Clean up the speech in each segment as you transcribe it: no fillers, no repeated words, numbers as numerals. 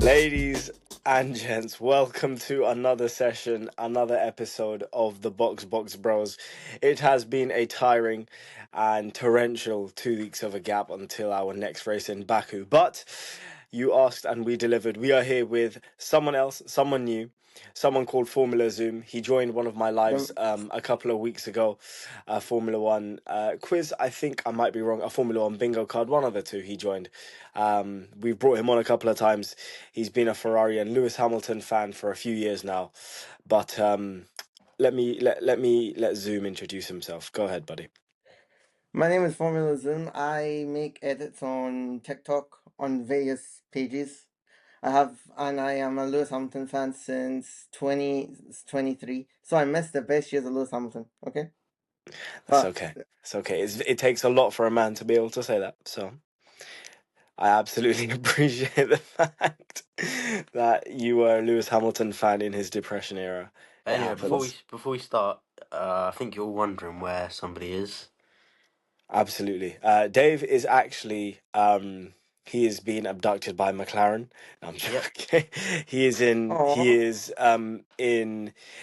Ladies and gents, welcome to another session, another episode of the Box Bros. It has been a tiring and torrential 2 weeks of a gap until our next race in Baku. But you asked and we delivered. We are here with someone else, someone new, someone called FormulaZoom. He joined one of my lives a couple of weeks ago, a Formula One quiz. I think I might be wrong. A Formula One bingo card, one of the two he joined. We've brought him on a couple of times. He's been a Ferrari and Lewis Hamilton fan for a few years now. But let Zoom introduce himself. Go ahead, buddy. My name is FormulaZoom. I make edits on TikTok on various pages. I am a Lewis Hamilton fan since 2023. So I missed the best years of Lewis Hamilton. Okay, That's but okay. It's okay. It takes a lot for a man to be able to say that. So I absolutely appreciate the fact that you were a Lewis Hamilton fan in his depression era. It Anyway, happens. before we start, I think you're wondering where somebody is. Absolutely. Dave is actually he is being abducted by McLaren. No, I'm Yep. joking. He is in he oh, is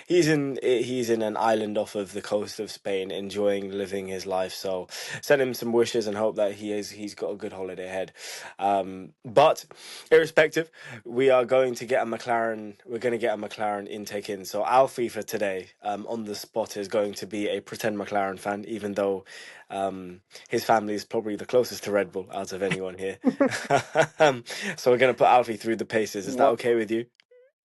he's in an island off of the coast of Spain, enjoying living his life. So send him some wishes and hope that he's got a good holiday ahead. But irrespective, we are going to get a McLaren. We're going to get a McLaren intake in. So Alfie for today, on the spot, is going to be a pretend McLaren fan, even though his family is probably the closest to Red Bull out of anyone here. So we're going to put Alfie through the paces. Is that what? okay with you?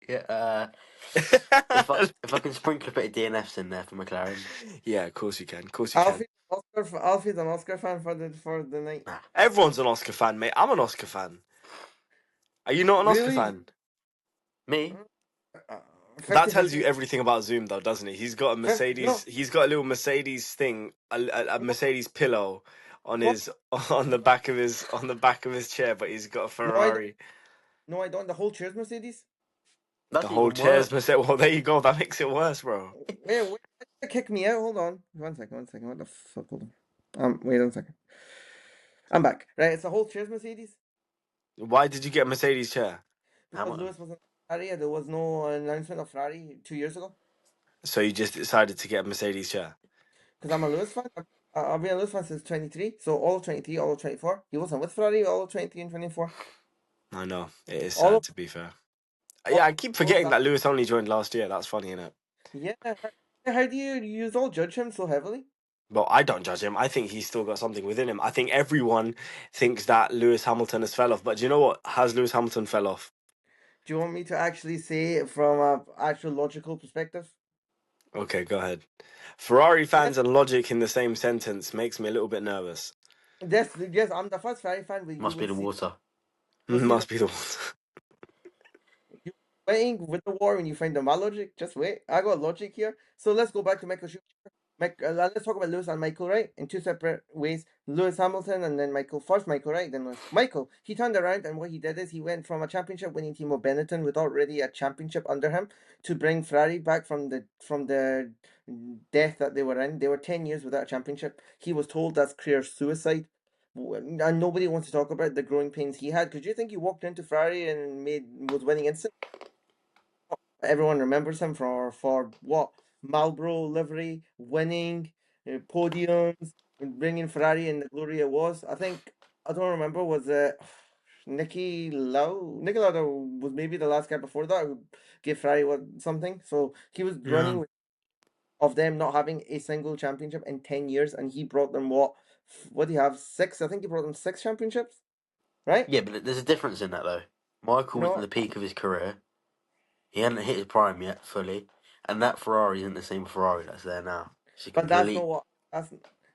Yeah. If I can sprinkle a bit of DNFs in there for McLaren. Yeah, of course you can. Of course you can. Alfie's an Oscar fan for the night. Nah. Everyone's an Oscar fan, mate. I'm an Oscar fan. Are you not an Oscar Really? fan? Me? Uh, That 50 tells you 50. everything about Zoom, though, doesn't it? He's got a No, Mercedes. He's got a little Mercedes thing, a Mercedes pillow on what? his on the back of his chair, but he's got a No, I don't. Ferrari. No, I don't. The whole chair's Mercedes. The That's whole even chair's worse. Mercedes. Well, there you go. That makes it worse, bro. Wait, kick me out. Hold on. 1 second. 1 second. What the fuck? Hold on. Wait 1 second. I'm back. Right, it's the whole chair's Mercedes. Why did you get a Mercedes chair? Because Hamilton. Lewis wasn't Ferrari, there was no announcement of Ferrari 2 years ago. So you just decided to get a Mercedes chair? Because I'm a Lewis fan. I've been a Lewis fan since 23. So all of 23, all of 24. He wasn't with Ferrari all of 23 and 24. I know. It is All sad, of to be fair. all, Yeah, I keep all of forgetting that. that Lewis only joined last year. That's funny, innit? Yeah. How do you all judge him so heavily? Well, I don't judge him. I think he's still got something within him. I think everyone thinks that Lewis Hamilton has fell off. But do you know what? Has Lewis Hamilton fell off? Do you want me to actually say it from a actual logical perspective? Okay, go ahead. Ferrari Yes, fans and logic in the same sentence makes me a little bit nervous. yes, I'm the first Ferrari fan, but Must be the water. you'll see the Must be the one. you waiting with the war when you find the my logic. Just wait. I got logic here. So let's go back to Michael Schumacher. Let's talk about Lewis and Michael, right? In two separate ways. Lewis Hamilton and then Michael. First Michael, right? Then Lewis. Michael, he turned around and what he did is he went from a championship winning team of Benetton with already a championship under him to bring Ferrari back from the death that they were in. They were 10 years without a championship. He was told that's career suicide. And nobody wants to talk about the growing pains he had. Because you think he walked into Ferrari and was winning instant? Everyone remembers him for what? Marlboro livery, winning, podiums, and bringing Ferrari in the glory it was. I don't remember, was it Nicky Lau? Nicky Lauda was maybe the last guy before that who gave Ferrari something. So he was Yeah. running of them not having a single championship in 10 years, and he brought them what do you have? Six? I think he brought them six championships, right? Yeah, but there's a difference in that though. Michael was at No, the peak of his career. He hadn't hit his prime yet fully, and that Ferrari isn't the same Ferrari that's there now. It's a but that's not complete. what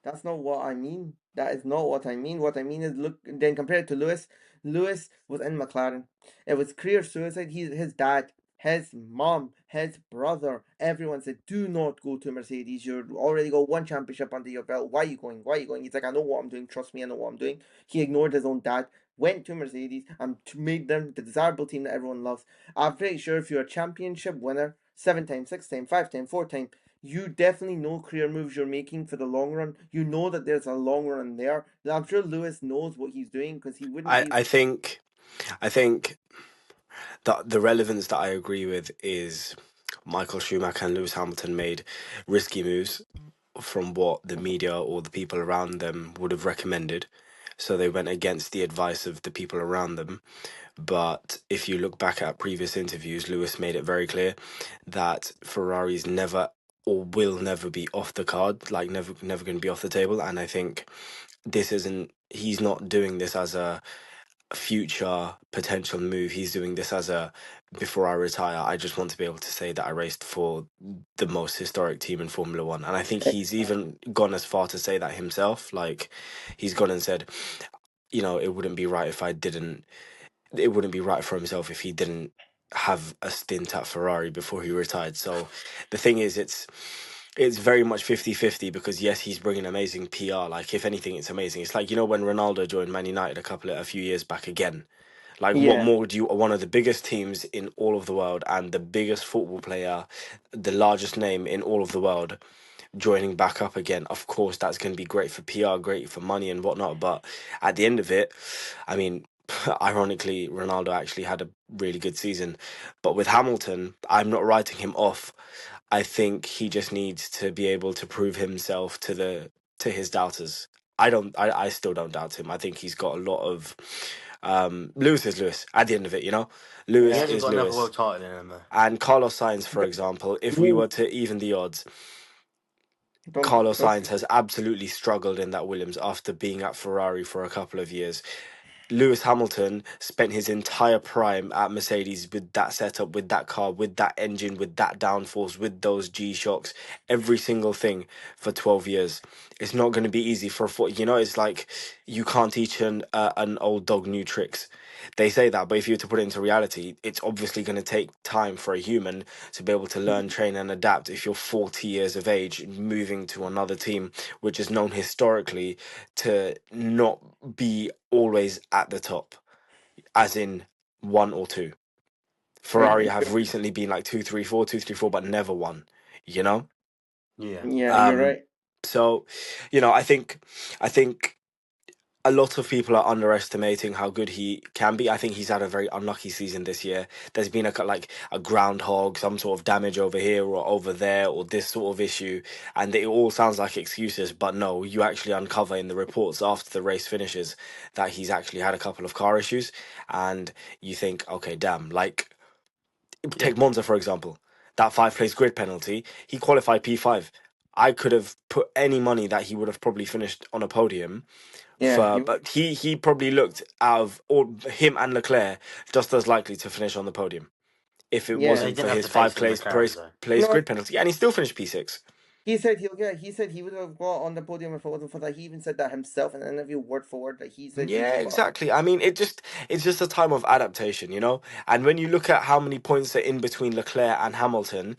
that's not what I mean. That is not what I mean. What I mean is look then compared to Lewis, Lewis was in McLaren. It was career suicide. His dad, his mom, his brother, everyone said, do not go to Mercedes. You've already got one championship under your belt. Why are you going? Why are you going? He's like, I know what I'm doing. Trust me, I know what I'm doing. He ignored his own dad, went to Mercedes, and made them the desirable team that everyone loves. I'm pretty sure if you're a championship winner, 7 times, 6 times, 5 times, 4 times, you definitely know career moves you're making for the long run. You know that there's a long run there. I'm sure Lewis knows what he's doing because he wouldn't be. I think The relevance that I agree with is Michael Schumacher and Lewis Hamilton made risky moves from what the media or the people around them would have recommended. So they went against the advice of the people around them. But if you look back at previous interviews, Lewis made it very clear that Ferrari's never or will never be off the card, like never going to be off the table. And I think this isn't. He's not doing this as a future potential move. He's doing this as a before I retire, I just want to be able to say that I raced for the most historic team in Formula One. And I think he's even gone as far to say that himself. Like he's gone and said, you know, it wouldn't be right for himself if he didn't have a stint at Ferrari before he retired. So the thing is, it's very much 50-50 because yes, he's bringing amazing PR. Like if anything, it's amazing. It's like, you know, when Ronaldo joined Man United a few years back again. Like what Yeah, more do you, one of the biggest teams in all of the world and the biggest football player, the largest name in all of the world, joining back up again? Of course, that's going to be great for PR, great for money and whatnot. But at the end of it, I mean, ironically, Ronaldo actually had a really good season. But with Hamilton, I'm not writing him off. I think he just needs to be able to prove himself to his doubters. I still don't doubt him. I think he's got a lot of Lewis is Lewis at the end of it, you know? He Lewis yeah. hasn't is got another Lewis. world title in him though. And Carlos Sainz, for example, if we were to even the odds, Carlos Don't Sainz has absolutely struggled in that Williams after being at Ferrari for a couple of years. Lewis Hamilton spent his entire prime at Mercedes with that setup, with that car, with that engine, with that downforce, with those G shocks, every single thing for 12 years. It's not going to be easy for a foot. You know, it's like you can't teach an old dog new tricks. They say that, but if you were to put it into reality, it's obviously going to take time for a human to be able to learn, train, and adapt. If you're 40 years of age, moving to another team, which is known historically to not be always at the top, as in one or two. Ferrari have recently been like 2-3-4, 2-3-4, but never won. You know, Yeah. yeah, you're um. right. So, you know, I think a lot of people are underestimating how good he can be. I think he's had a very unlucky season this year. There's been like a groundhog, some sort of damage over here or over there, or this sort of issue, and it all sounds like excuses. But no, you actually uncover in the reports after the race finishes that he's actually had a couple of car issues, and you think, okay, damn. Like Yeah. take Monza for example, that five-place grid penalty. He qualified P5. I could have put any money that he would have probably finished on a podium Yeah, he, but he probably looked out of all him and Leclerc just as likely to finish on the podium if it yeah. They wasn't didn't for have his the pace in the McLarens though. place No, grid penalty. Yeah, and he still finished P6. he said he'll get. He said he would have got on the podium if it wasn't for that. He even said that himself in an interview, word for word, that he said he Yeah, would have. exactly. I mean, it's just a time of adaptation, you know. And when you look at how many points are in between Leclerc and Hamilton,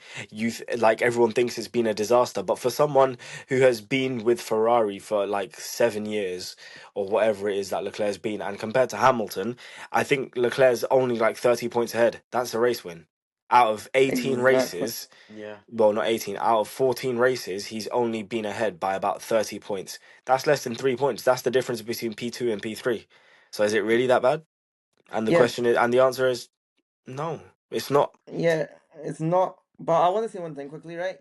like everyone thinks it's been a disaster. But for someone who has been with Ferrari for like 7 years or whatever it is that Leclerc's been, and compared to Hamilton, I think Leclerc's only like 30 points ahead. That's a race win. Out of 18 Exactly. races, Yeah. well, not 18, out of 14 races, he's only been ahead by about 30 points. That's less than 3 points. That's the difference between P2 and P3. So is it really that bad? And the Yeah, question is, and the answer is no, it's not. yeah. It's not. But I want to say one thing quickly, right?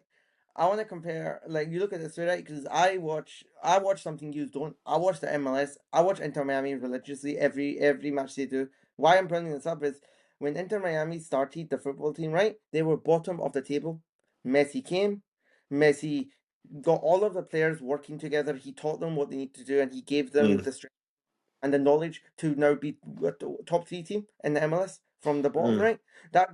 I want to compare. Like you look at this, right? Because I watch something you don't. I watch the MLS. I watch Inter Miami religiously every match they do. Why I'm bringing this up is when Inter Miami started the football team, right? They were bottom of the table. Messi came. Messi got all of the players working together. He taught them what they need to do, and he gave them Mm, the strength and the knowledge to now be a top three team in the MLS from the bottom, mm. right?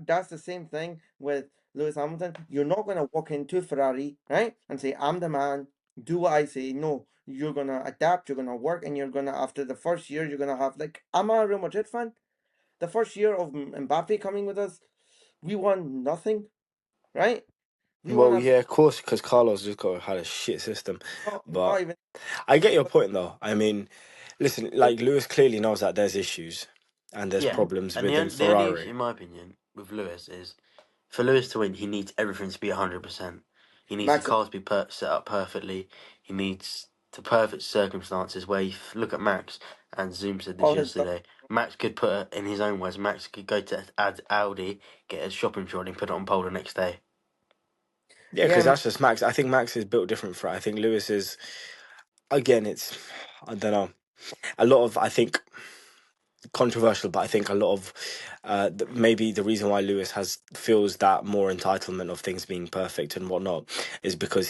That's the same thing with Lewis Hamilton. You're not gonna walk into Ferrari, right, and say, I'm the man, do what I say. No, you're gonna adapt, you're gonna work, and you're gonna after the first year, you're gonna have like I'm a Real Madrid fan. The first year of Mbappe coming with us, we won nothing, right? We won Well, absolutely yeah, of course, because Carlos just got had a shit system. not But even. I get your point, though. I mean, listen, like Lewis clearly knows that there's issues and there's Yeah. problems And within the only issue, Ferrari. in my opinion, with Lewis is for Lewis to win, he needs everything to be 100%. He needs the Max, car to be set up perfectly. He needs to perfect circumstances where you look at Max, and Zoom said this All his stuff. yesterday. Max could put it in his own words. Max could go to Audi, get a shopping trolley, and put it on pole the next day. Yeah, Yeah, because that's just Max. I think Max is built different for it. I think Lewis is, again, it's, I don't know. A lot of, I think, controversial, but I think a lot of maybe the reason why Lewis has feels that more entitlement of things being perfect and whatnot is because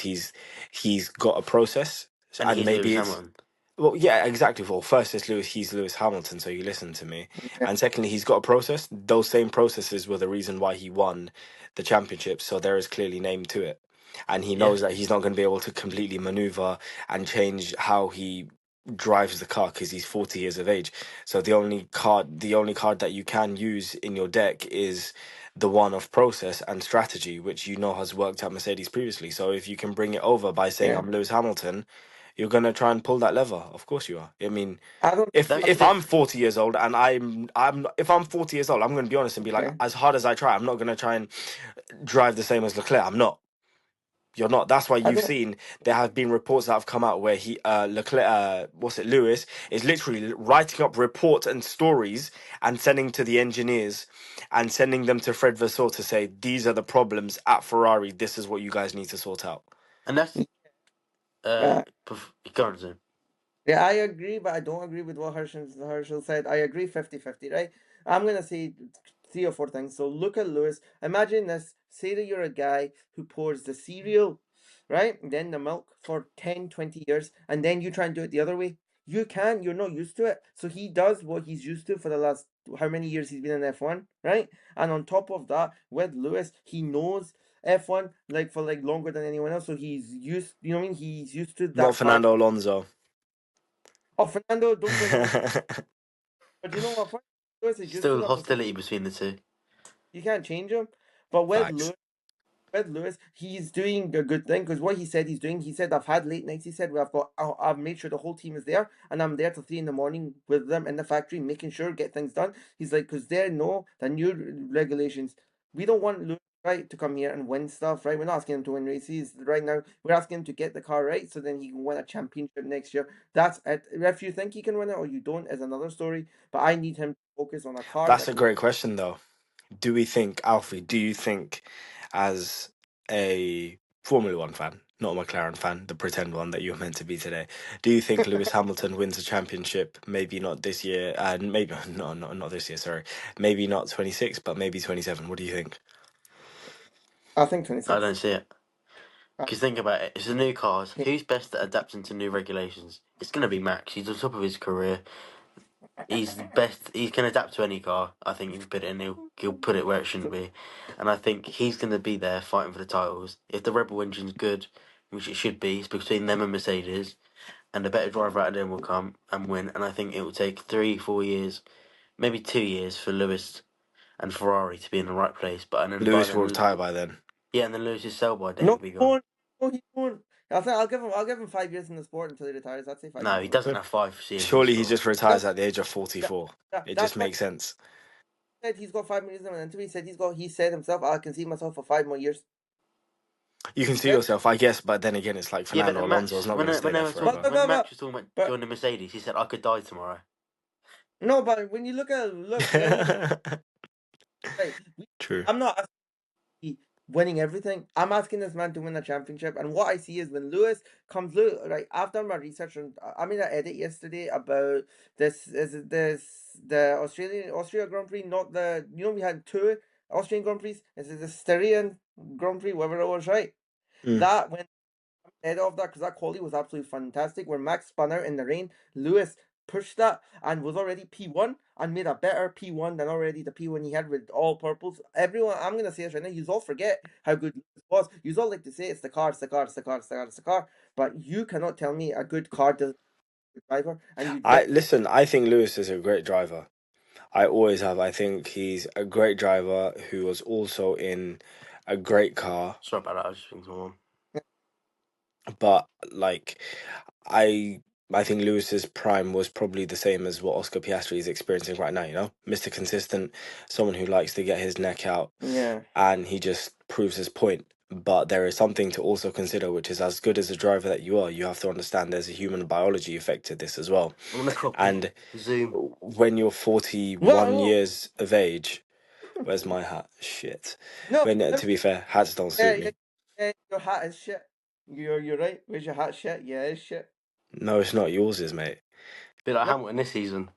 he's got a process, And and he's Lewis maybe it's, Hamilton. well, yeah, exactly. Well, first it's Lewis, he's Lewis Hamilton, so you listen to me, yeah, and secondly, he's got a process. Those same processes were the reason why he won the championship, so there is clearly name to it. And he Yeah. knows that he's not going to be able to completely maneuver and change how he drives the car because he's 40 years of age. So the only card that you can use in your deck is the one of process and strategy, which you know has worked at Mercedes previously. So if you can bring it over by saying yeah. I'm Lewis Hamilton, you're gonna try and pull that lever. Of course you are. I mean, I don't if That's the if thing. I'm 40 years old and I'm if I'm 40 years old, I'm gonna be honest and be like, yeah. as hard as I try, I'm not gonna try and drive the same as Leclerc. I'm not. You're not. That's why I you've don't seen there have been reports that have come out where Leclerc, Lewis is literally writing up reports and stories and sending to the engineers and sending them to Fred Vasseur to say these are the problems at Ferrari. This is what you guys need to sort out. And that's uh, go on, Zoom. yeah, I agree, but I don't agree with what Herschel said. I agree 50-50, right? I'm going to say three or four things. So look at Lewis. Imagine this. Say that you're a guy who pours the cereal, right? And then the milk for 10, 20 years, and then you try and do it the other way. You can't. You're not used to it. So he does what he's used to for the last how many years he's been in F1, right? And on top of that, with Lewis, he knows F1 like for like longer than anyone else. So he's used, you know what I mean? He's used to Not that car. Fernando Alonso. Oh, Fernando, don't put him in. But you know what? Fernando Lewis is used to Still that because hostility between the two. you can't change him. But Facts. With Lewis, he's doing a good thing because what he said he's doing, he said, I've had late nights. He said, well, I've made sure the whole team is there and I'm there till 3 in the morning with them in the factory, making sure get things done. He's like, because they know the new regulations. We don't want Lewis, right, to come here and win stuff, right? We're not asking him to win races right now. We're asking him to get the car right so then he can win a championship next year. That's it. If you think he can win it or you don't, is another story. But I need him to focus on a car That's that a can. great question, though. Alfie, do you think, as a Formula One fan, not a McLaren fan, the pretend one that you're meant to be today, do you think Lewis Hamilton wins a championship? Maybe not this year, and maybe no, not this year. Sorry, maybe not 26, but maybe 27. What do you think? I think I 26. don't see it. Because think about it, it's the new cars. Okay. Who's best at adapting to new regulations? It's going to be Max. He's on top of his career. He's the best. He can adapt to any car. I think if you put it in, he'll put it where it shouldn't be. And I think he's going to be there fighting for the titles. If the Red Bull engine's good, which it should be, it's between them and Mercedes, and the better driver out of them will come and win. And I think it will take 3, 4 years, maybe 2 years for Lewis and Ferrari to be in the right place. But and then by Lewis will then, retire by then. yeah, and then Lewis's sell by date No, will be he gone. won't. No, he won't. I'll give him 5 years in the sport until he retires. I'd say five No, years he in the doesn't sport. have 5 years in the Surely he sport. just retires at the age of 44. It That's just why makes sense. he said he's got 5 years in him, and until he said himself, I can see myself for 5 more years. You can He see said, yourself, I guess, but then again, it's like Yeah, Fernando but Alonso is Max, not going to stay when they there were forever. talking, when Max was talking about but joining Mercedes, he said I could die tomorrow. no, but when you look where he's right, True. I'm not winning everything. I'm asking this man to win a championship, and what I see is when Lewis comes, right. I've done my research, and I made an edit yesterday about the Austria Grand Prix, not the we had two Austrian Grand Prix. Is it the Styrian Grand Prix, whatever it was, right? Mm. That when head of that because that quality was absolutely fantastic. Where Max spun out in the rain, Lewis pushed that and was already P1 and made a better P1 than already the P1 he had with all purples. Everyone, I'm gonna say this right now, you all forget how good Lewis was. You all like to say it's the car, it's the car, it's the car, it's the car, it's the car, but you cannot tell me a good car does driver and you I get listen. I think Lewis is a great driver. I always have. I think he's a great driver who was also in a great car. Sorry about that. I was just thinking someone. But like, I I think Lewis's prime was probably the same as what Oscar Piastri is experiencing right now. Mr. Consistent, someone who likes to get his neck out, yeah. and he just proves his point. But there is something to also consider, which is as good as a driver that you are, you have to understand there's a human biology effect to this as well. I'm gonna copy And Zoom. when you're 41 Whoa, years of age, where's my hat? Shit. no, When, to be fair, hats don't yeah, suit yeah, me. yeah, your hat is shit. You're right. Where's your hat? Shit. Yeah, it's shit. No, it's not. Yours is, mate. Be like No, Hamilton this season.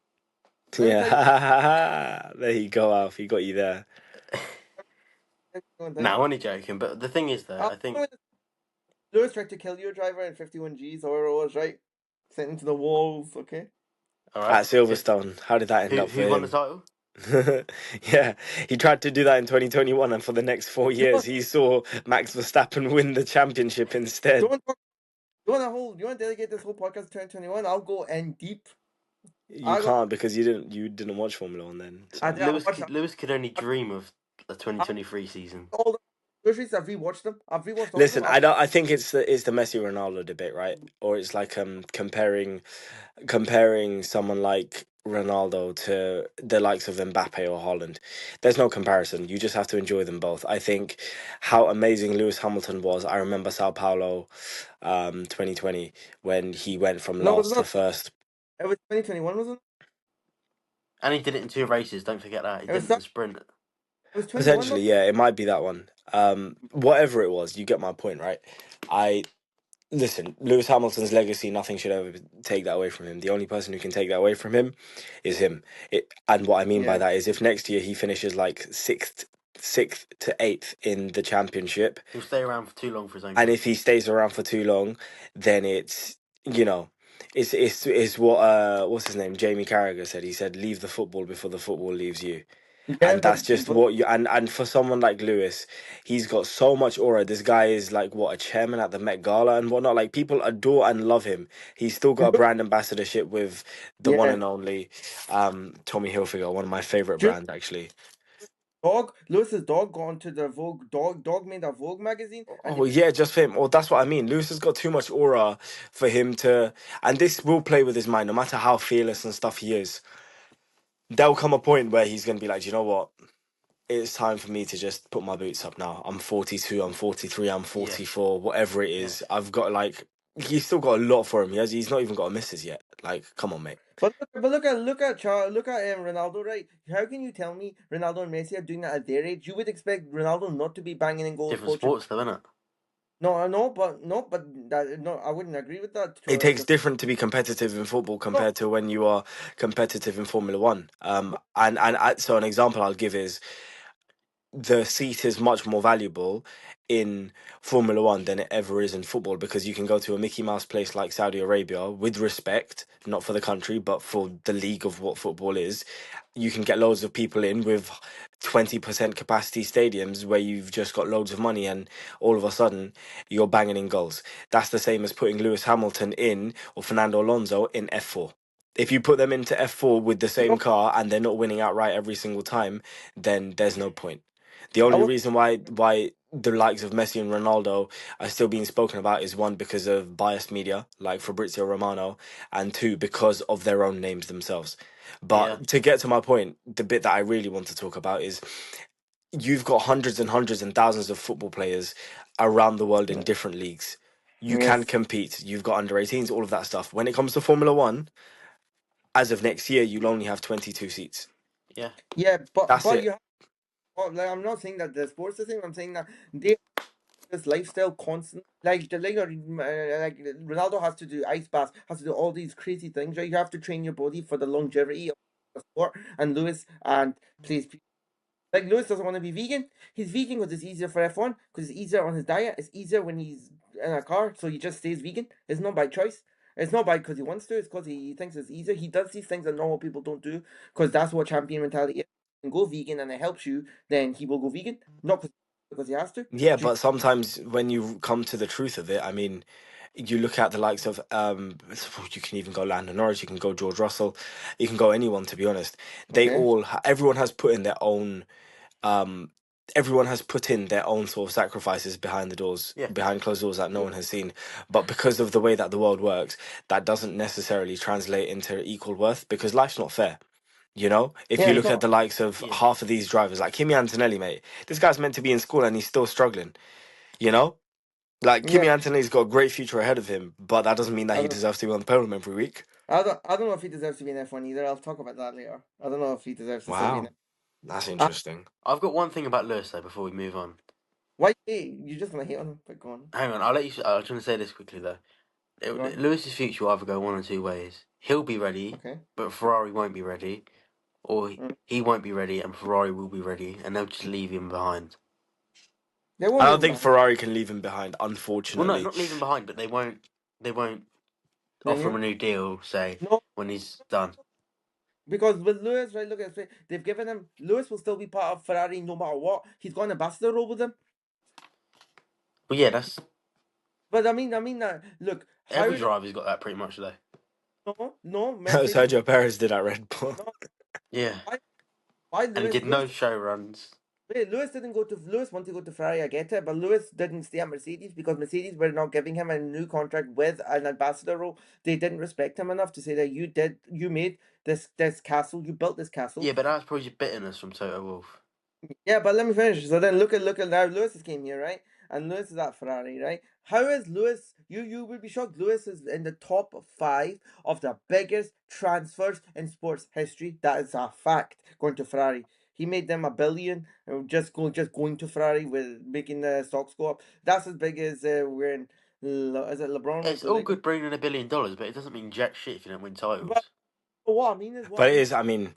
let me tell you. Yeah. There you go, Alf. He got you there. One No, thing. I'm only joking. But the thing is, though, I think Lewis tried to kill your driver in 51 Gs or it was, right? Sent into the walls. Okay. all At right. Silverstone, how did that end up for Who won the him? title? Yeah, he tried to do that in 2021, and for the next 4 years, Don't he saw Max Verstappen win the championship instead. don't talk, you want to delegate this whole podcast to 2021? I'll go in deep. You I got. can't because you didn't watch Formula One then. I So did. I watched. Lewis could only dream of the I 2023 season. all the groceries. I've rewatched them. I've rewatched all of them. listen, I don't. I think it's the Messi Ronaldo debate, right? Or it's like comparing someone like Ronaldo to the likes of Mbappe or Holland. There's no comparison. You just have to enjoy them both. I think how amazing Lewis Hamilton was. I remember Sao Paulo, 2020 when he went from No, it was last to not. first. It was 2021, wasn't And he did it in 2 races. Don't forget that. He it? It did was. it in the sprint. It was 21. Potentially, yeah, it might be that one. Whatever it was, you get my point, right? I Listen, Lewis Hamilton's legacy, nothing should ever take that away from him. The only person who can take that away from him is him. And what I mean by Yeah. that is if next year he finishes like sixth to eighth in the championship, He'll stay around for too long for his own and good. if he stays around for too long, then you know, it's what what's his name? Jamie Carragher said. He said, "Leave the football before the football leaves you." Yeah, And that's just but what you and for someone like Lewis, he's got so much aura. This guy is like what, a chairman at the Met Gala and whatnot. Like people adore and love him. He's still got a brand ambassadorship with the one yeah. and only Tommy Hilfiger, one of my favorite Just brands actually. Lewis's dog got onto the Vogue dog made a Vogue magazine and Oh yeah, just for him. Well, that's what I mean. Lewis has got too much aura for him to, and this will play with his mind, no matter how fearless and stuff he is. There'll come a point where he's gonna be like, "Do you know what? It's time for me to just put my boots up now. I'm 42, I'm 43, I'm Yeah. 44, whatever it Yeah. is. I've got like he's still got a lot for him. He's not even got a misses yet. Like, come on, mate. look at Ronaldo, right? How can you tell me Ronaldo and Messi are doing that at their age? You would expect Ronaldo not to be banging in goals, Different poaching. sports, though, isn't it? No, I wouldn't agree with that. It takes different to be competitive in football No, compared to when you are competitive in Formula One. So an example I'll give is the seat is much more valuable in Formula One than it ever is in football because you can go to a Mickey Mouse place like Saudi Arabia with respect, not for the country, but for the league of what football is. You can get loads of people in with 20% capacity stadiums where you've just got loads of money and all of a sudden you're banging in goals. That's the same as putting Lewis Hamilton in or Fernando Alonso in F4. If you put them into F4 with the same no, car and they're not winning outright every single time, then there's no point. The I only was reason why the likes of Messi and Ronaldo are still being spoken about is one because of biased media like Fabrizio Romano, and two because of their own names themselves. Yeah. But to get to my point, the bit that I really want to talk about is you've got hundreds and hundreds and thousands of football players around the world in different leagues. You can yes, compete. You've got under 18s, all of that stuff. When it comes to Formula One, as of next year, you'll only have 22 seats. Yeah. yeah, That's but it. you have, like, I'm not saying that the sports the same. I'm saying that they this lifestyle constant like Ronaldo has to do ice baths, has to do all these crazy things, right? You have to train your body for the longevity of the sport. And Lewis and please, like Lewis doesn't want to be vegan. He's vegan because it's easier for F1 because it's easier on his diet. It's easier when he's in a car, so he just stays vegan. It's not by choice. It's not by because he wants to. It's because he thinks it's easier. He does these things that normal people don't do because that's what champion mentality is. And go vegan and it helps you, then he will go vegan. Not because he has to. Yeah, but sometimes when you come to the truth of it, I mean, you look at the likes of you can even go Landon Norris, you can go George Russell, you can go anyone. To be honest, Okay. everyone has put in their own um everyone has put in their own sort of sacrifices behind the doors, Yeah. behind closed doors that no one has seen. But because of the way that the world works, that doesn't necessarily translate into equal worth because life's not fair. You know, if Yeah, you it's look at not. the likes of Yeah. half of these drivers, like Kimi Antonelli, mate, this guy's meant to be in school and he's still struggling. You know, like Kimi Yeah, Antonee's got a great future ahead of him, but that doesn't mean that I he don't. deserves to be on the podium every week. I don't know if he deserves to be in F1 either. I'll talk about that later. I don't know if he deserves to still be in Wow, it. that's Uh, interesting. I've got one thing about Lewis though before we move on. why? Hey, you're just gonna hate on him. But go on. Hang on, I'll let you. I was trying to say this quickly though. Go on. Lewis's future will either go one or two ways. He'll be ready, Okay. but Ferrari won't be ready, or Mm. he won't be ready and Ferrari will be ready, and they'll just leave him behind. They won't I leave don't him think behind. Ferrari can leave him behind, Well, no, unfortunately. not leave him behind, but they won't. They won't Then offer him a you new deal. Say no, when he's done. because with Lewis, right? Look at it. They've given him. Lewis will still be part of Ferrari no matter what. He's got an ambassador role with them. Well, yeah, that's But look, how every are they? driver's got that pretty much though. No, Mercedes. Sergio Perez did at Red Bull. No, Yeah, why? Why and he Lewis? did no show runs. Wait, Lewis didn't go to Lewis wanted to go to Ferrari. I get it, but Lewis didn't stay at Mercedes because Mercedes were not giving him a new contract with an ambassador role. They didn't respect him enough to say that you made this castle, you built this castle. Yeah, but that's probably just bitterness from Toto Wolff. Yeah, but let me finish. So then look at now. Lewis has came here, right? And Lewis is at Ferrari, right? How is Lewis? You will be shocked. Lewis is in the top five of the biggest transfers in sports history. That is a fact. Going to Ferrari, he made them 1 billion. Just going to Ferrari with making the stocks go up. That's as big as when is it LeBron went It's to all Lakers? good bringing in $1 billion, but it doesn't mean jack shit if you don't win But titles. what I mean is But what I it mean. is, I mean,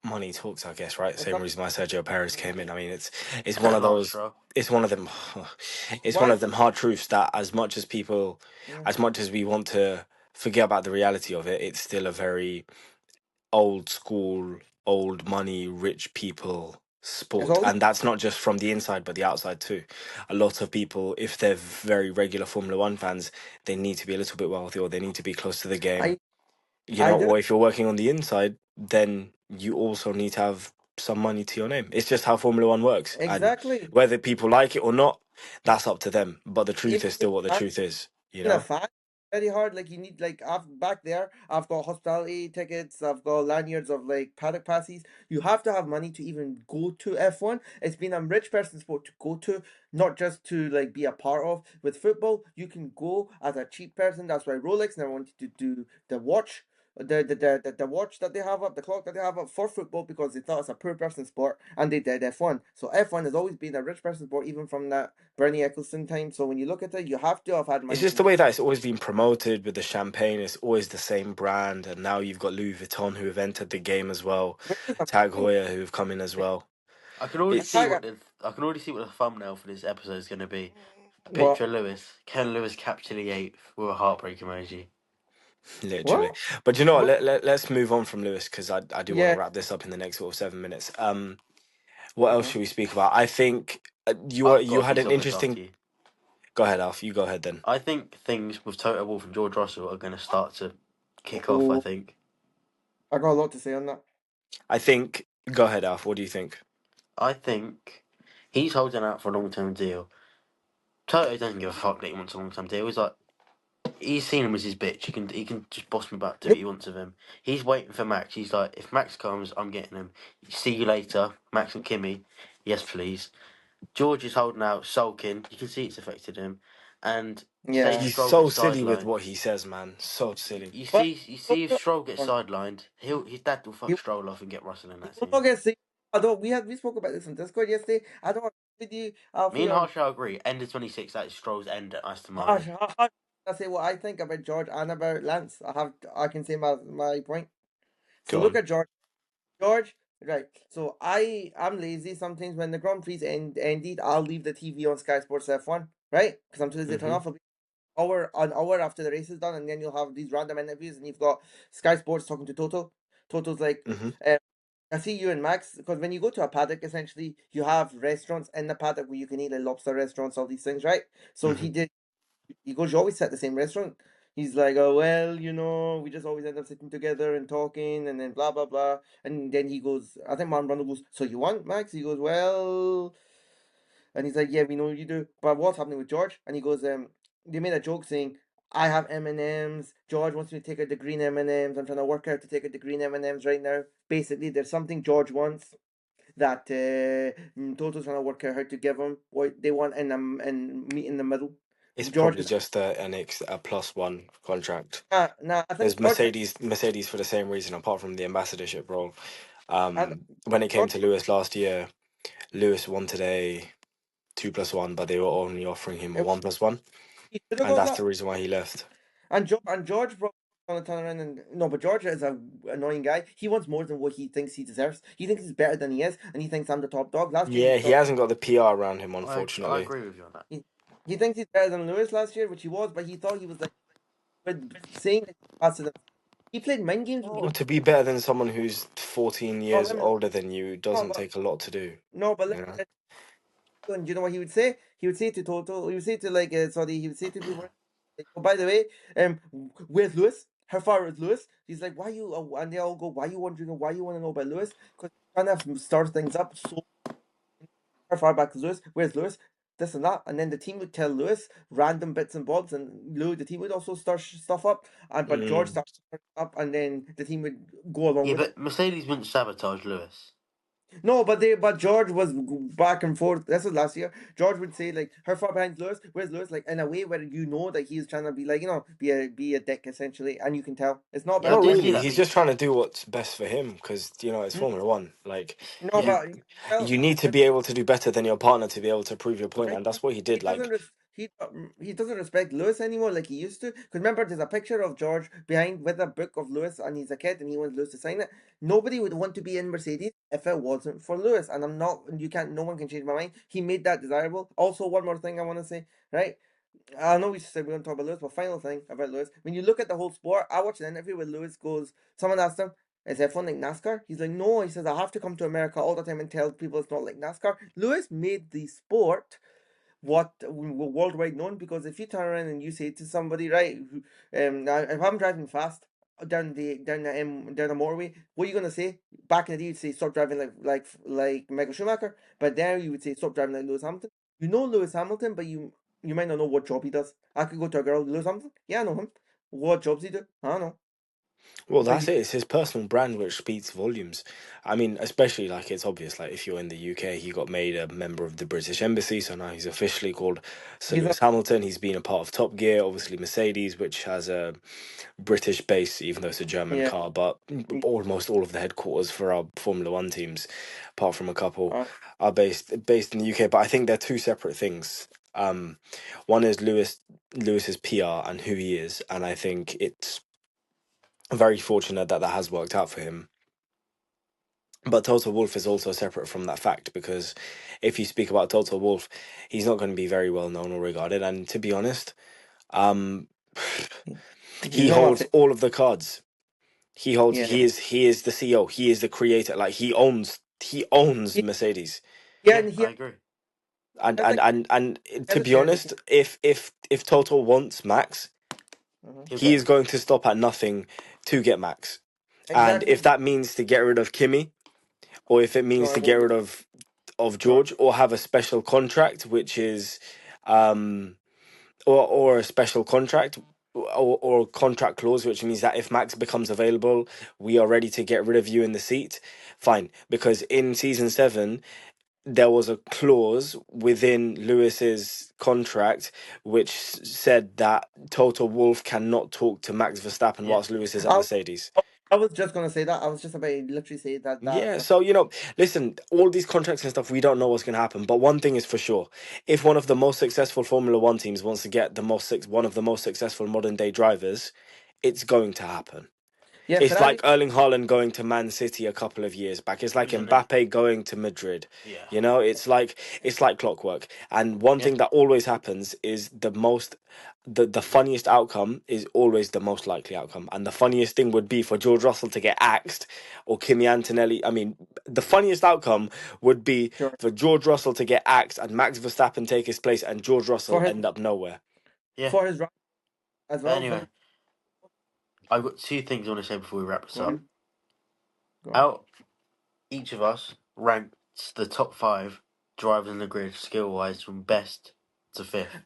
money talks, I guess, right? It's Same not, reason why Sergio Perez came in. I mean, it's one of Harsh, those, bro. it's one of them, it's one why? of them hard truths that Yeah, as much as we want to forget about the reality of it, it's still a very old school, old money, rich people it's sport. always. And that's not just from the inside, but the outside too. A lot of people, if they're very regular Formula One fans, they need to be a little bit wealthy or they need to be close to the game, I I do or if you're working on the inside, then you also need to have some money to your name. It's just how Formula One works. And exactly. whether people like it or not, that's up to them. But the truth Even is still what the truth is, you in a know? fan very hard. Like you need like I've back there. I've got hospitality tickets. I've got lanyards of like paddock passes. You have to have money to even go to F1. It's been a rich person's sport to go to, not just to like be a part of. With football, you can go as a cheap person. That's why Rolex never wanted to do the watch. The watch that they have up, the clock that they have up for football because they thought it's a poor person sport and they did F1. So F1 has always been a rich person sport, even from that Bernie Eccleston time. So when you look at it, you have to have had It's money just to the go. way that it's always been promoted with the champagne. It's always the same brand. And now you've got Louis Vuitton who have entered the game as well. Which is Tag amazing. Heuer who have come in as well. I can already A see It's tag, what the thumbnail for this episode is going to be. A what? picture of Lewis, Ken Lewis capture the eighth with a heartbreak emoji. literally. What? But you know what? What? Let's move on from Lewis because I do want to Yeah. wrap this up in the next sort of 7 minutes. What else Okay. should we speak about? I think I've got you a few had an topics after interesting. you. Go ahead, Alf. You go ahead then. I think things with Toto Wolff and George Russell are going to start to kick off. I Oh, think. I got a lot to say on that. I think. Go ahead, Alf. What do you think? I think he's holding out for a long term deal. Toto doesn't give a fuck that he wants a long term deal. He's like he's seen him as his bitch. He can just boss me about, do what he wants of him. He's waiting for Max. He's like, if Max comes, I'm getting him. See you later, Max and Kimmy. Yes, please. George is holding out, sulking. You can see it's affected him. And say Yeah. He's Stroll so gets silly with sidelined. what he says, man. So silly. But You see if Stroll gets sidelined, his dad will he, fuck Stroll off and get Russell in he that will team. not get sick. I don't. We spoke about this on Discord yesterday. I don't agree with you, Me Alfie, and on Harshaw agree. End of 26, that is Stroll's end at Aston harsh. Martin. I say what I think about George and about Lance. I can say my point. So Go look on. at George. George, right. So I'm lazy sometimes when the Grand Prix ended. I'll leave the TV on Sky Sports F1, right? Because I'm too lazy to turn Mhm. off. An hour after the race is done, and then you'll have these random interviews, and you've got Sky Sports talking to Toto. Toto's like, Mhm. I see you and Max, because when you go to a paddock, essentially you have restaurants in the paddock where you can eat, like lobster restaurants, all these things, right? So Mhm. he goes, you always sit at the same restaurant. He's like, oh well, we just always end up sitting together and talking, and then blah blah blah. And then he goes, I think Man Brundle goes, so you want Max? He goes, well, and he's like, yeah, we know you do. But what's happening with George? And he goes, they made a joke saying, I have M&Ms. George wants me to take out the green M&Ms. I'm trying to work out to take out the green M&Ms right now. Basically, there's something George wants. that Toto's gonna work hard to give him what they want and meet in the middle. It's George probably is just a +1 contract. nah. I think There's George. Mercedes for the same reason, apart from the ambassadorship role. I, When it came George to Lewis last year, Lewis wanted a 2+1, but they were only offering him a 1+1, he should have and got that's that. the reason why he left. And George probably gonna turn around and no, but George is a annoying guy. He wants more than what he thinks he deserves. He thinks he's better than he is, and he thinks I'm the top dog. Last year Yeah, he he thought hasn't got the PR around him, I unfortunately. agree with you on that. he thinks he's better than Lewis last year, which he was, but he thought he was like with saying that he passed it. He played mind games with Oh, Lewis. to be better than someone who's 14 No, years older than you no, doesn't take a lot to do. no, but You know? and you know what he would say? He would say to Toto, he would say to like sorry, he would say to people, like, oh, by the way, where's Lewis? How far is Lewis? He's like, why you? And they all go, why you wondering? Why you want to know about Lewis? Because trying to start things up. So how far back is Lewis? Where's Lewis? This and that, and then the team would tell Lewis random bits and bobs, and Lou, the team would also start stuff up, and but George started up, and then the team would go along Yeah, with it. but Mercedes wouldn't sabotage Lewis. No, but George was back and forth. This was last year. George would say like, "How far behind Lewis? Where's Lewis?" Like in a way where you know that he's trying to be like be a dick essentially, and you can tell it's not Yeah, I about Not do Lewis. see really. that, He's but just trying to do what's best for him because it's Mm, Formula One. Like No, you, but well, you need to be able to do better than your partner to be able to prove your point, right? and that's what he He did. doesn't Like, res- he doesn't respect Lewis anymore like he used to. Because remember, there's a picture of George behind with a book of Lewis, and he's a kid, and he wants Lewis to sign it. Nobody would want to be in Mercedes if it wasn't for Lewis, and I'm not. You can't. No one can change my mind. He made that desirable. Also, one more thing I want to say, right? I know we said we don't talk about Lewis, but final thing about Lewis. When you look at the whole sport, I watched an interview where Lewis goes, someone asked him, is F1 like NASCAR? He's like, no. He says, I have to come to America all the time and tell people it's not like NASCAR. Lewis made the sport what worldwide known because if you turn around and you say to somebody, right, if I'm driving fast down the motorway, what are you gonna say? Back in the day, you'd say stop driving like Michael Schumacher, but now you would say stop driving like Lewis Hamilton. You know Lewis Hamilton, but you might not know what job he does. I could go to a girl, Lewis Hamilton. Yeah, I know him. What jobs he do? I don't know. well, But that's it. It's his personal brand which speaks volumes. I mean, especially like it's obvious. Like if you're in the UK, he got made a member of the British Embassy, so now he's officially called Sir he's a Lewis Hamilton. He's been a part of Top Gear, obviously Mercedes, which has a British base, even though it's a German yeah. car. But almost all of the headquarters for our Formula One teams, apart from a couple, Uh, are based in the UK. But I think they're two separate things. One is Lewis's PR and who he is, and I think it's very fortunate that that has worked out for him. But Total Wolf is also separate from that fact because if you speak about Total Wolf, he's not going to be very well known or regarded. And to be honest, um, he's he one of my holds favorite. all of the cards. Yeah. He is the CEO. He is the creator. Like he owns Yeah, Mercedes. yeah, yeah, and he I agree. And has and like and and has to a be share. honest, if Total wants Max, He'll he get is him. going to stop at nothing to get Max. And Exactly. if that means to get rid of Kimmy, or if it No, means I to get won't. rid of George. George, or have a special contract, which is um or a special contract or a contract clause, which means that if Max becomes available, we are ready to get rid of you in the seat. Fine, because in season 7 there was a clause within Lewis's contract which said that Toto Wolff cannot talk to Max Verstappen Yeah, whilst Lewis is at I, Mercedes. I was just gonna say that. I was just about to literally say that. Yeah, so listen, all these contracts and stuff, we don't know what's going to happen. But one thing is for sure: if one of the most successful Formula One teams wants to get one of the most successful modern day drivers, it's going to happen. Yeah, It's Ferrari. like Erling Haaland going to Man City a couple of years back. It's like isn't it? Mbappe going to Madrid. Yeah, It's like clockwork. And one yeah, thing that always happens is the funniest outcome is always the most likely outcome. And the funniest thing would be for George Russell to get axed or Kimi Antonelli. I mean, the funniest outcome would be Sure. for George Russell to get axed and Max Verstappen take his place and George Russell For his end up nowhere. yeah. for his run as But well. For his anyway, I've got two things I want to say before we wrap this go up. on, go on. Out, each of us ranks the top 5 drivers in the grid skill wise from best to 5th.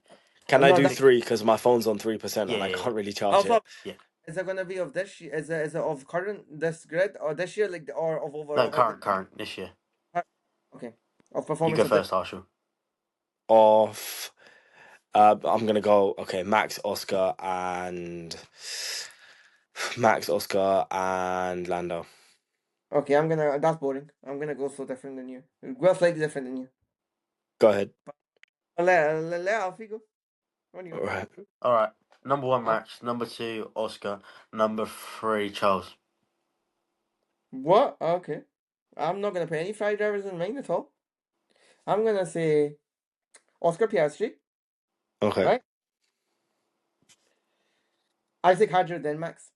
Can I No, do that, 3? Because my phone's on 3% Yeah, and I yeah, yeah. can't really charge also it. Yeah. is it gonna be of this year? Is it of current this grid or this year or of overall? No, current this year. Of You performance go of the first, Harshal. Of I'm gonna go Max, Oscar, and Lando. Okay, that's boring. I'm gonna go so different than you. Well, slightly different than you. Go ahead. Let Alfie go. What do you All want? right. All right. Number 1, Uh, Max. Number 2, Oscar. Number 3, Charles. What? Okay. I'm not gonna put any five drivers in mine at all. I'm gonna say Oscar Piastri, Okay. right? Isaac Hadjar, then Max.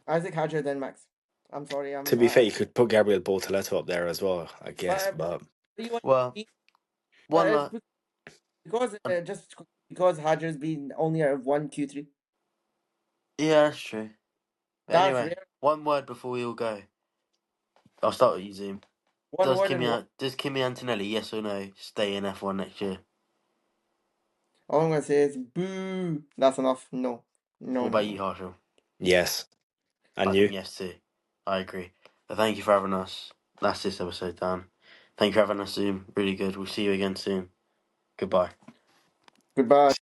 Isaac Hadjar, then Max. I'm sorry. To be fair, you could put Gabriel Bortoletto up there as well, I guess. But you want Well, one. it's just because Hadjar's been only at 1, 2, 3. Yeah, that's true. That's Anyway, rare. one word before we all go. I'll start with you, Zoom. One word and what? Does Kimi Antonelli, yes or no, stay in F1 next year? All I'm gonna say is boo. That's enough. No. What No, no, about you, no. Harshal? yes, and I you. think yes too. I agree. But thank you for having us. That's this episode done. Thank you for having us, Zoom. Really good. We'll see you again soon. Goodbye. Goodbye.